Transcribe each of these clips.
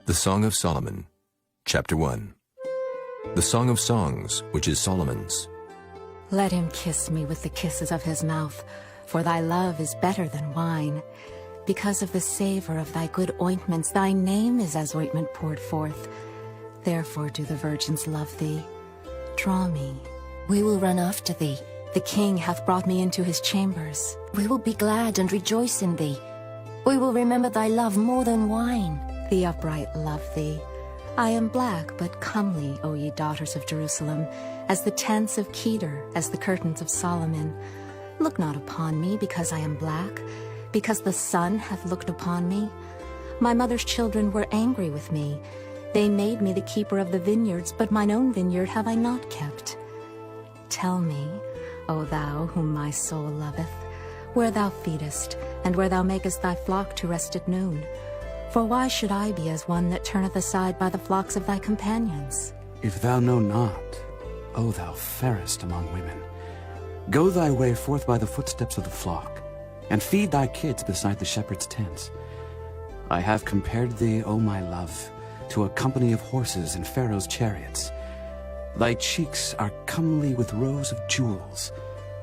The Song of Solomon, Chapter 1. The Song of Songs, which is Solomon's. Let him kiss me with the kisses of his mouth, for thy love is better than wine. Because of the savor of thy good ointments, thy name is as ointment poured forth. Therefore do the virgins love thee. Draw me. We will run after thee. The king hath brought me into his chambers. We will be glad and rejoice in thee. We will remember thy love more than wine. The upright love thee. I am black but comely, O ye daughters of Jerusalem, as the tents of Kedar, as the curtains of Solomon. Look not upon me because I am black, because the sun hath looked upon me. My mother's children were angry with me. They made me the keeper of the vineyards, but mine own vineyard have I not kept. Tell me, O thou whom my soul loveth, where thou feedest, and where thou makest thy flock to rest at noon. For why should I be as one that turneth aside by the flocks of thy companions? If thou know not, O thou fairest among women, go thy way forth by the footsteps of the flock, and feed thy kids beside the shepherd's tents. I have compared thee, O my love, to a company of horses in Pharaoh's chariots. Thy cheeks are comely with rows of jewels,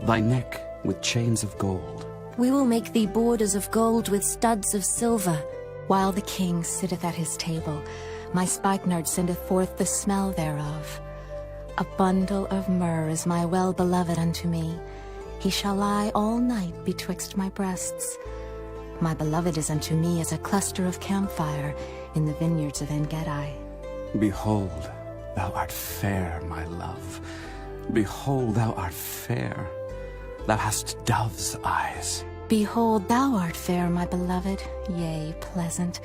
thy neck with chains of gold. We will make thee borders of gold with studs of silver. While the king sitteth at his table, my spikenard sendeth forth the smell thereof. A bundle of myrrh is my well-beloved unto me. He shall lie all night betwixt my breasts. My beloved is unto me as a cluster of camphire in the vineyards of En-gedi. Behold, thou art fair, my love. Behold, thou art fair. Thou hast dove's eyes. Behold, thou art fair, my beloved, yea, pleasant.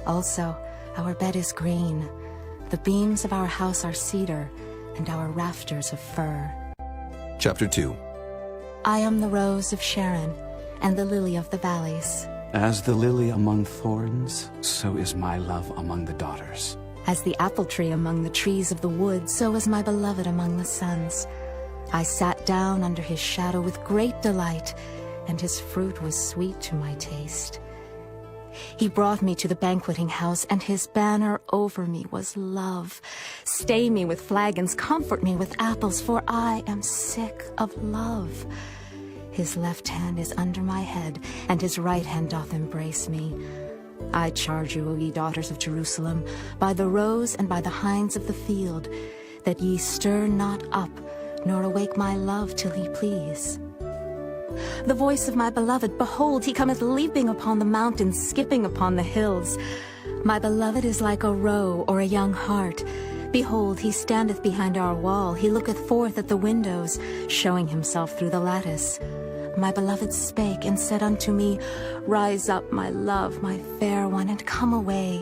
Also, our bed is green. The beams of our house are cedar, and our rafters of fir. Chapter 2. I am the rose of Sharon, and the lily of the valleys. As the lily among thorns, so is my love among the daughters. As the apple tree among the trees of the wood, so is my beloved among the sons. I sat down under his shadow with great delight, and his fruit was sweet to my taste. He brought me to the banqueting house, and his banner over me was love. Stay me with flagons, comfort me with apples, for I am sick of love. His left hand is under my head, and his right hand doth embrace me. I charge you, O ye daughters of Jerusalem, by the roes and by the hinds of the field, that ye stir not up, nor awake my love till he please. The voice of my beloved, behold, he cometh leaping upon the mountains, skipping upon the hills. My beloved is like a roe or a young hart. Behold, he standeth behind our wall, he looketh forth at the windows, showing himself through the lattice. My beloved spake and said unto me, Rise up, my love, my fair one, and come away.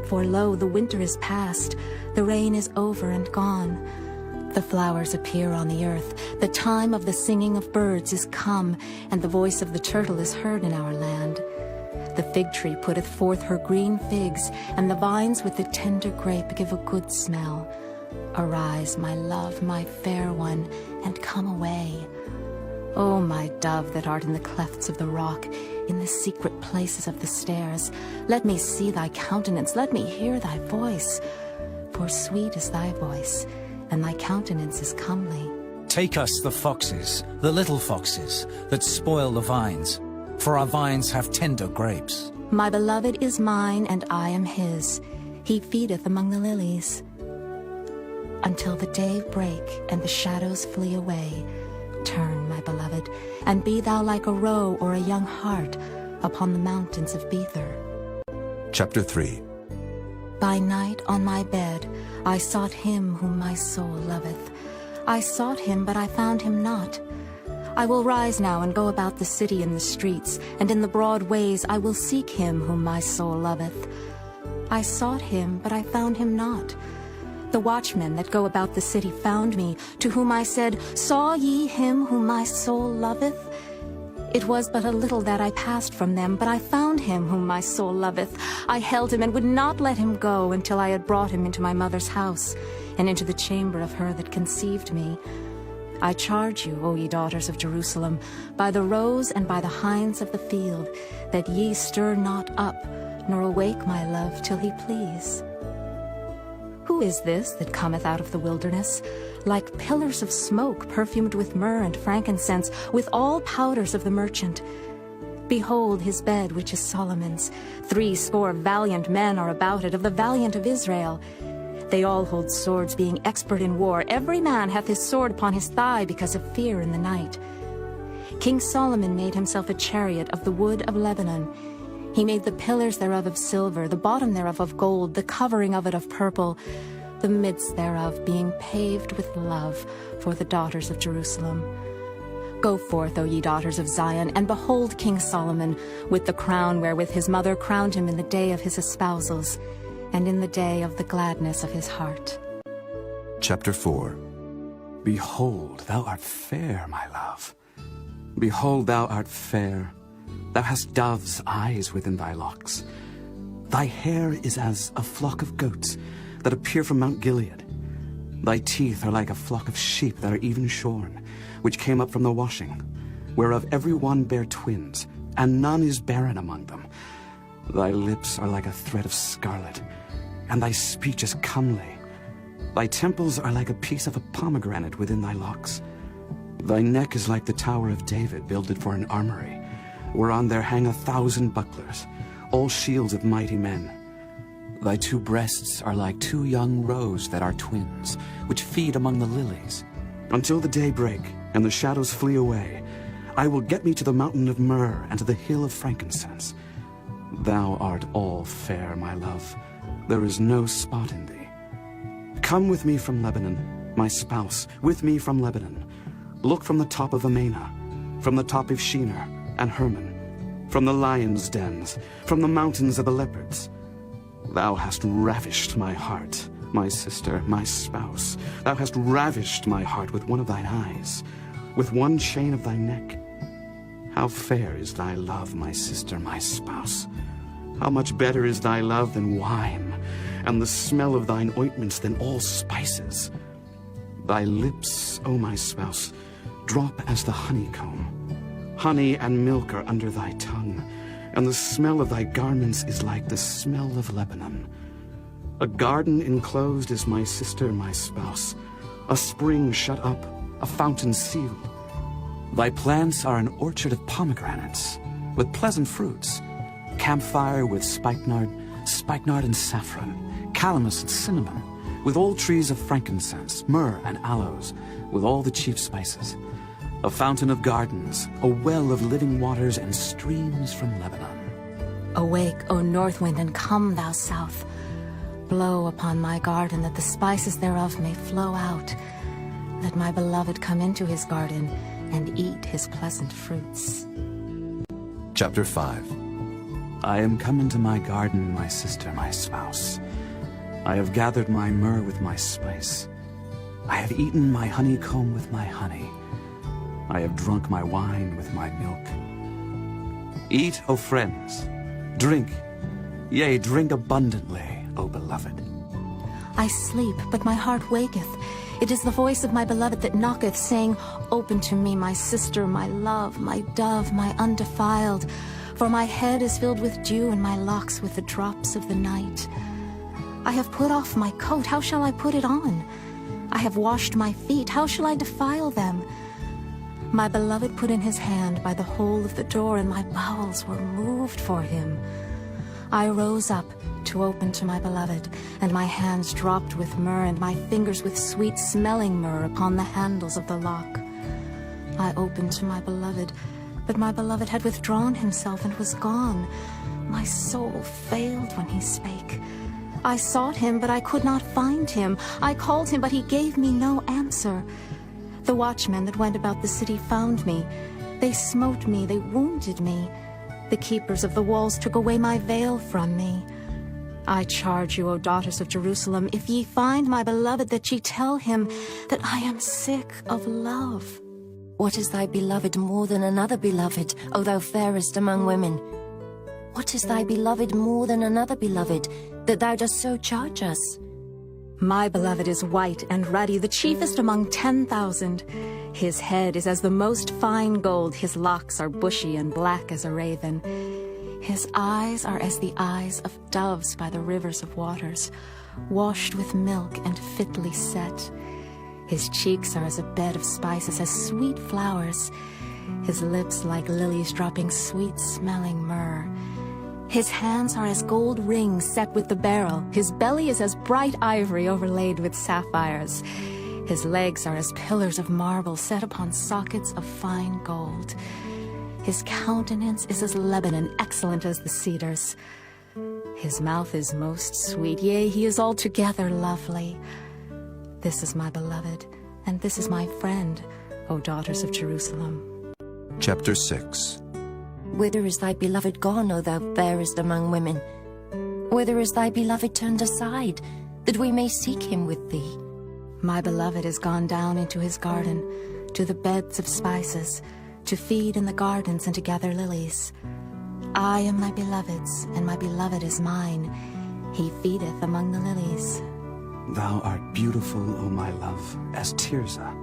For lo, the winter is past, the rain is over and gone. The flowers appear on the earth, the time of the singing of birds is come, and the voice of the turtle is heard in our land. The fig tree putteth forth her green figs, and the vines with the tender grape give a good smell. Arise, my love, my fair one, and come away. O my dove that art in the clefts of the rock, in the secret places of the stairs, let me see thy countenance, let me hear thy voice. For sweet is thy voice, and thy countenance is comely. Take us the foxes, the little foxes, that spoil the vines, for our vines have tender grapes. My beloved is mine, and I am his. He feedeth among the lilies. Until the day break, and the shadows flee away, turn, my beloved, and be thou like a roe or a young hart upon the mountains of Bether. Chapter 3. By night on my bed I sought him whom my soul loveth. I sought him, but I found him not. I will rise now and go about the city in the streets, and in the broad ways I will seek him whom my soul loveth. I sought him, but I found him not. The watchmen that go about the city found me, to whom I said, Saw ye him whom my soul loveth? It was but a little that I passed from them, but I found him whom my soul loveth. I held him and would not let him go until I had brought him into my mother's house, and into the chamber of her that conceived me. I charge you, O ye daughters of Jerusalem, by the roes and by the hinds of the field, that ye stir not up, nor awake my love till he please. Who is this that cometh out of the wilderness, like pillars of smoke perfumed with myrrh and frankincense, with all powders of the merchant? Behold his bed, which is Solomon's. 80 valiant men are about it, of the valiant of Israel. They all hold swords, being expert in war. Every man hath his sword upon his thigh, because of fear in the night. King Solomon made himself a chariot of the wood of Lebanon. He made the pillars thereof of silver, the bottom thereof of gold, the covering of it of purple, the midst thereof being paved with love for the daughters of Jerusalem. Go forth, O ye daughters of Zion, and behold King Solomon, with the crown wherewith his mother crowned him in the day of his espousals, and in the day of the gladness of his heart. Chapter 4. Behold, thou art fair, my love. Behold, thou art fair. Thou hast dove's eyes within thy locks. Thy hair is as a flock of goats that appear from Mount Gilead. Thy teeth are like a flock of sheep that are even shorn, which came up from the washing, whereof every one bare twins, and none is barren among them. Thy lips are like a thread of scarlet, and thy speech is comely. Thy temples are like a piece of a pomegranate within thy locks. Thy neck is like the Tower of David, builded for an armory, whereon there hang 1,000 bucklers, all shields of mighty men. Thy 2 breasts are like 2 young roes that are twins, which feed among the lilies. Until the day break, and the shadows flee away, I will get me to the mountain of myrrh, and to the hill of frankincense. Thou art all fair, my love. There is no spot in thee. Come with me from Lebanon, my spouse, with me from Lebanon. Look from the top of Amana, from the top of Shinar and Hermon, from the lions' dens, from the mountains of the leopards. Thou hast ravished my heart, my sister, my spouse. Thou hast ravished my heart with one of thine eyes, with one chain of thy neck. How fair is thy love, my sister, my spouse. How much better is thy love than wine, and the smell of thine ointments than all spices. Thy lips, O my spouse, drop as the honeycomb. Honey and milk are under thy tongue, and the smell of thy garments is like the smell of Lebanon. A garden enclosed is my sister, my spouse, a spring shut up, a fountain sealed. Thy plants are an orchard of pomegranates, with pleasant fruits, camphire with spikenard and saffron, calamus and cinnamon, with all trees of frankincense, myrrh and aloes, with all the chief spices. A fountain of gardens, a well of living waters, and streams from Lebanon. Awake, O north wind, and come, thou south. Blow upon my garden, that the spices thereof may flow out. Let my beloved come into his garden, and eat his pleasant fruits. Chapter 5. I am come into my garden, my sister, my spouse. I have gathered my myrrh with my spice. I have eaten my honeycomb with my honey. I have drunk my wine with my milk. Eat, O friends, drink, yea, drink abundantly, O beloved. I sleep, but my heart waketh. It is the voice of my beloved that knocketh, saying, Open to me, my sister, my love, my dove, my undefiled. For my head is filled with dew, and my locks with the drops of the night. I have put off my coat, how shall I put it on? I have washed my feet, how shall I defile them? My beloved put in his hand by the hole of the door, and my bowels were moved for him. I rose up to open to my beloved, and my hands dropped with myrrh, and my fingers with sweet-smelling myrrh upon the handles of the lock. I opened to my beloved, but my beloved had withdrawn himself and was gone. My soul failed when he spake. I sought him, but I could not find him. I called him, but he gave me no answer. The watchmen that went about the city found me. They smote me, they wounded me. The keepers of the walls took away my veil from me. I charge you, O daughters of Jerusalem, if ye find my beloved, that ye tell him that I am sick of love. What is thy beloved more than another beloved, O thou fairest among women? What is thy beloved more than another beloved, that thou dost so charge us? My beloved is white and ruddy, the chiefest among 10,000. His head is as the most fine gold, his locks are bushy and black as a raven. His eyes are as the eyes of doves by the rivers of waters, washed with milk and fitly set. His cheeks are as a bed of spices, as sweet flowers. His lips like lilies dropping sweet-smelling myrrh. His hands are as gold rings set with the beryl. His belly is as bright ivory overlaid with sapphires. His legs are as pillars of marble set upon sockets of fine gold. His countenance is as Lebanon, excellent as the cedars. His mouth is most sweet, yea, he is altogether lovely. This is my beloved, and this is my friend, O daughters of Jerusalem. Chapter 6. Whither is thy beloved gone, O thou fairest among women? Whither is thy beloved turned aside, that we may seek him with thee? My beloved is gone down into his garden, to the beds of spices, to feed in the gardens and to gather lilies. I am my beloved's, and my beloved is mine. He feedeth among the lilies. Thou art beautiful, O my love, as Tirzah,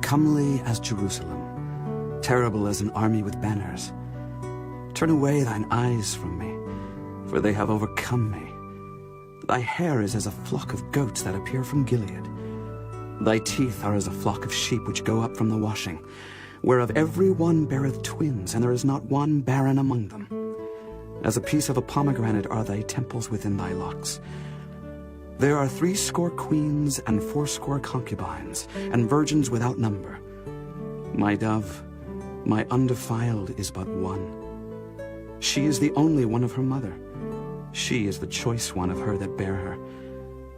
comely as Jerusalem, terrible as an army with banners. Turn away thine eyes from me, for they have overcome me. Thy hair is as a flock of goats that appear from Gilead. Thy teeth are as a flock of sheep which go up from the washing, whereof every one beareth twins, and there is not one barren among them. As a piece of a pomegranate are thy temples within thy locks. There are 80 queens and 80 concubines, and virgins without number. My dove, my undefiled, is but one. She is the only one of her mother. She is the choice one of her that bare her.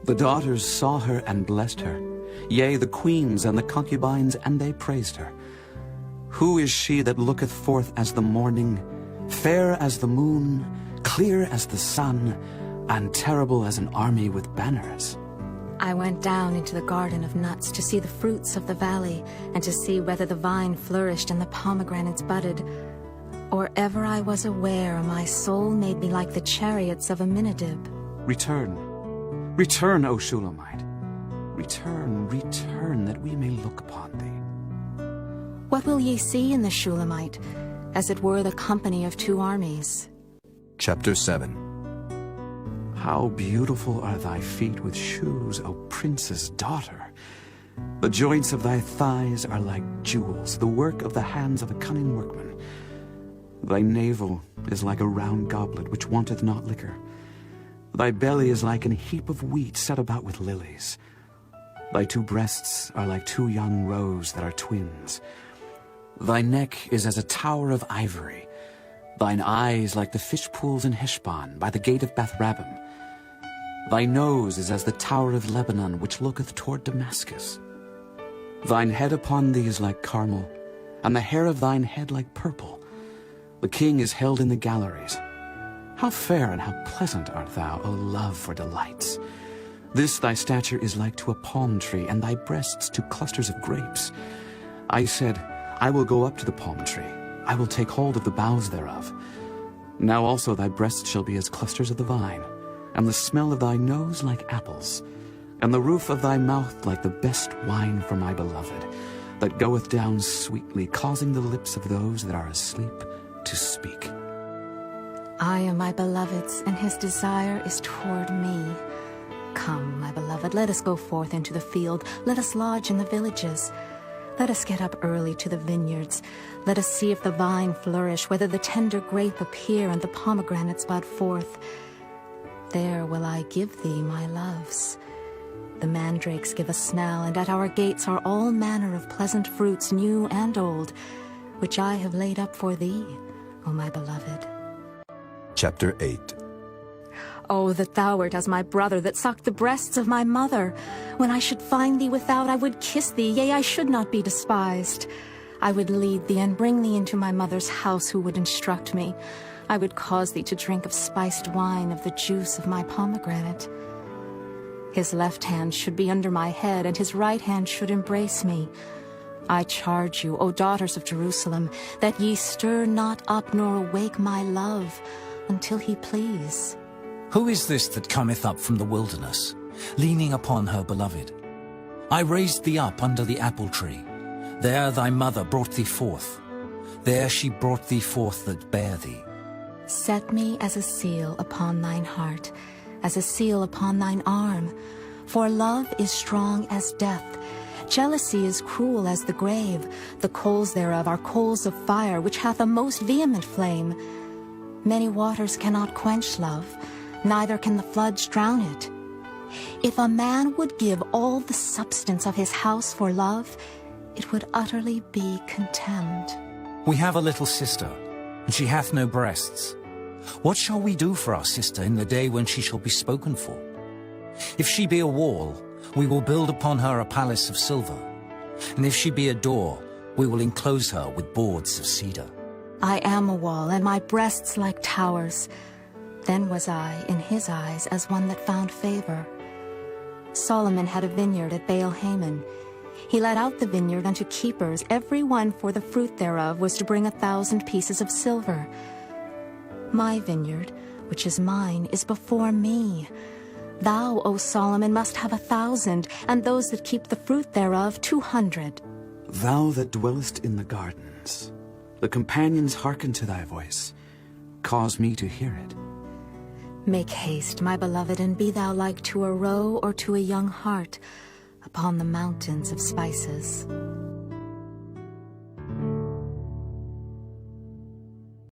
The daughters saw her and blessed her. Yea, the queens and the concubines, and they praised her. Who is she that looketh forth as the morning, fair as the moon, clear as the sun, and terrible as an army with banners? I went down into the garden of nuts to see the fruits of the valley, and to see whether the vine flourished and the pomegranates budded. Or ever I was aware, my soul made me like the chariots of Aminadab. Return, return, O Shulamite. Return, return, that we may look upon thee. What will ye see in the Shulamite? As it were the company of 2 armies. Chapter 7. How beautiful are thy feet with shoes, O prince's daughter! The joints of thy thighs are like jewels, the work of the hands of a cunning workman. Thy navel is like a round goblet which wanteth not liquor. Thy belly is like an heap of wheat set about with lilies. Thy 2 breasts are like 2 young roes that are twins. Thy neck is as a tower of ivory. Thine eyes like the fish pools in Heshbon, by the gate of Beth-rabbim. Thy nose is as the tower of Lebanon, which looketh toward Damascus. Thine head upon thee is like Carmel, and the hair of thine head like purple. The king is held in the galleries. How fair and how pleasant art thou, O love for delights! This thy stature is like to a palm tree, and thy breasts to clusters of grapes. I said, I will go up to the palm tree. I will take hold of the boughs thereof. Now also thy breasts shall be as clusters of the vine, and the smell of thy nose like apples, and the roof of thy mouth like the best wine for my beloved, that goeth down sweetly, causing the lips of those that are asleep to speak. I am my beloved's, and his desire is toward me. Come, my beloved, let us go forth into the field. Let us lodge in the villages. Let us get up early to the vineyards. Let us see if the vine flourish, whether the tender grape appear, and the pomegranates bud forth. There will I give thee my loves. The mandrakes give a smell, and at our gates are all manner of pleasant fruits, new and old, which I have laid up for thee, O my beloved. Chapter 8. Oh, that thou wert as my brother, that sucked the breasts of my mother. When I should find thee without, I would kiss thee, yea, I should not be despised. I would lead thee and bring thee into my mother's house, who would instruct me. I would cause thee to drink of spiced wine, of the juice of my pomegranate. His left hand should be under my head, and his right hand should embrace me. I charge you, O daughters of Jerusalem, that ye stir not up nor awake my love, until he please. Who is this that cometh up from the wilderness, leaning upon her beloved? I raised thee up under the apple tree. There thy mother brought thee forth. There she brought thee forth that bare thee. Set me as a seal upon thine heart, as a seal upon thine arm. For love is strong as death. Jealousy is cruel as the grave. The coals thereof are coals of fire, which hath a most vehement flame. Many waters cannot quench love, neither can the floods drown it. If a man would give all the substance of his house for love, it would utterly be contemned. We have a little sister, and she hath no breasts. What shall we do for our sister in the day when she shall be spoken for? If she be a wall, we will build upon her a palace of silver. And if she be a door, we will enclose her with boards of cedar. I am a wall, and my breasts like towers. Then was I, in his eyes, as one that found favor. Solomon had a vineyard at Baal-Hamon. He let out the vineyard unto keepers. Every one for the fruit thereof was to bring 1,000 pieces of silver. My vineyard, which is mine, is before me. Thou, O Solomon, must have 1,000, and those that keep the fruit thereof 200. Thou that dwellest in the gardens, the companions hearken to thy voice. Cause me to hear it. Make haste, my beloved, and be thou like to a roe or to a young hart upon the mountains of spices.